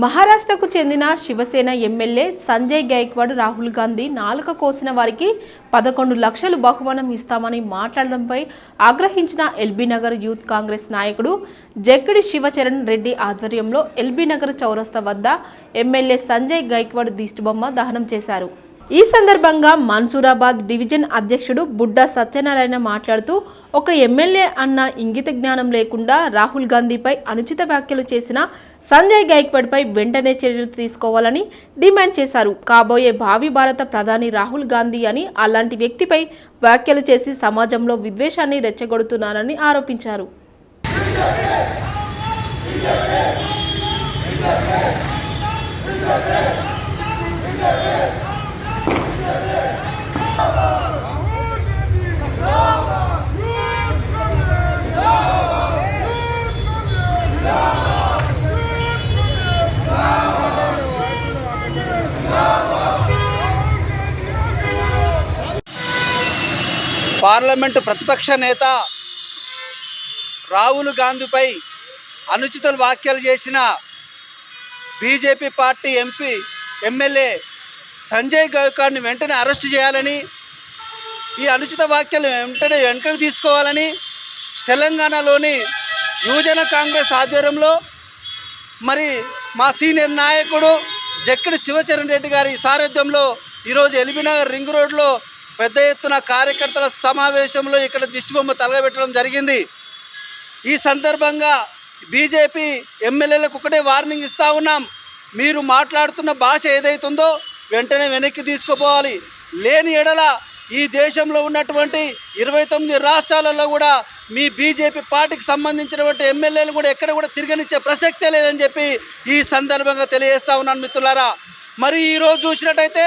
మహారాష్ట్రకు చెందిన శివసేన ఎమ్మెల్యే సంజయ్ గైక్వాడ్ రాహుల్ గాంధీ నాలుక కోసిన వారికి 11 లక్షలు బహుమానం ఇస్తామని మాట్లాడడంపై ఆగ్రహించిన ఎల్బీ నగర్ యూత్ కాంగ్రెస్ నాయకుడు జక్కిడి శివచరణ్ రెడ్డి ఆధ్వర్యంలో ఎల్బీ నగర్ చౌరస్తా వద్ద ఎమ్మెల్యే సంజయ్ గైక్వాడ్ దిష్టిబొమ్మ దహనం చేశారు। ఈ సందర్భంగా మన్సూరాబాద్ డివిజన్ అధ్యక్షుడు బుడ్డా సత్యనారాయణ మాట్లాడుతూ ఒక ఎమ్మెల్యే అన్న ఇంగిత జ్ఞానం లేకుండా రాహుల్ గాంధీపై అనుచిత వ్యాఖ్యలు చేసిన సంజయ్ గైక్వాడ్ పై వెంటనే చర్యలు తీసుకోవాలని డిమాండ్ చేశారు। కాబోయే భావి భారత ప్రధాని రాహుల్ గాంధీ అని అలాంటి వ్యక్తిపై వ్యాఖ్యలు చేసి సమాజంలో విద్వేషాన్ని రెచ్చగొడుతున్నారని ఆరోపించారు। పార్లమెంటు ప్రతిపక్ష నేత రాహుల్ గాంధీపై అనుచిత వ్యాఖ్యలు చేసిన బీజేపీ పార్టీ ఎమ్మెల్యే సంజయ్ గైక్వాడ్ని వెంటనే అరెస్ట్ చేయాలని, ఈ అనుచిత వ్యాఖ్యలు వెంటనే వెనుకకు తీసుకోవాలని తెలంగాణలోని యువజన కాంగ్రెస్ ఆధ్వర్యంలో మరి మా సీనియర్ నాయకుడు జక్కిడి శివచరణ్ రెడ్డి గారి సారథ్యంలో ఈరోజు ఎల్బీ నగర్ రింగ్ రోడ్లో పెద్ద ఎత్తున కార్యకర్తల సమావేశంలో ఇక్కడ దిష్టిబొమ్మ తలగబెట్టడం జరిగింది। ఈ సందర్భంగా బీజేపీ ఎమ్మెల్యేలకు ఒకటే వార్నింగ్ ఇస్తూ ఉన్నాం, మీరు మాట్లాడుతున్న భాష ఏదైతుందో వెంటనే వెనక్కి తీసుకుపోవాలి। లేని ఎడల ఈ దేశంలో ఉన్నటువంటి 29 రాష్ట్రాలలో కూడా మీ బీజేపీ పార్టీకి సంబంధించినటువంటి ఎమ్మెల్యేలు కూడా ఎక్కడ కూడా తిరగనిచ్చే ప్రసక్తే లేదని చెప్పి ఈ సందర్భంగా తెలియజేస్తా ఉన్నాను మిత్రులారా। మరి ఈరోజు చూసినట్టయితే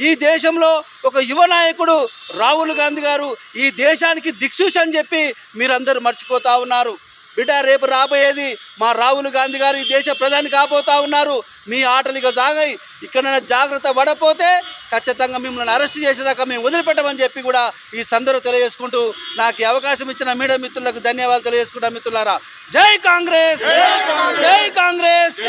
ఈ దేశంలో ఒక యువ నాయకుడు రాహుల్ గాంధీ గారు ఈ దేశానికి దిక్సూచి అని చెప్పి మీరందరూ మర్చిపోతూ ఉన్నారు। బిడ్డ, రేపు రాబోయేది మా రాహుల్ గాంధీ గారు ఈ దేశ ప్రధాని కాబోతూ ఉన్నారు। మీ ఆటలు ఇక సాగాయి, ఇక్కడ జాగ్రత్త పడపోతే ఖచ్చితంగా మిమ్మల్ని అరెస్ట్ చేసేదాకా మేము వదిలిపెట్టమని చెప్పి కూడా ఈ సందర్భంగా తెలియజేసుకుంటూ నాకు ఈ అవకాశం ఇచ్చిన మీడియా మిత్రులకు ధన్యవాదాలు తెలియజేసుకుంటా మిత్రులారా। జై కాంగ్రెస్, జై కాంగ్రెస్।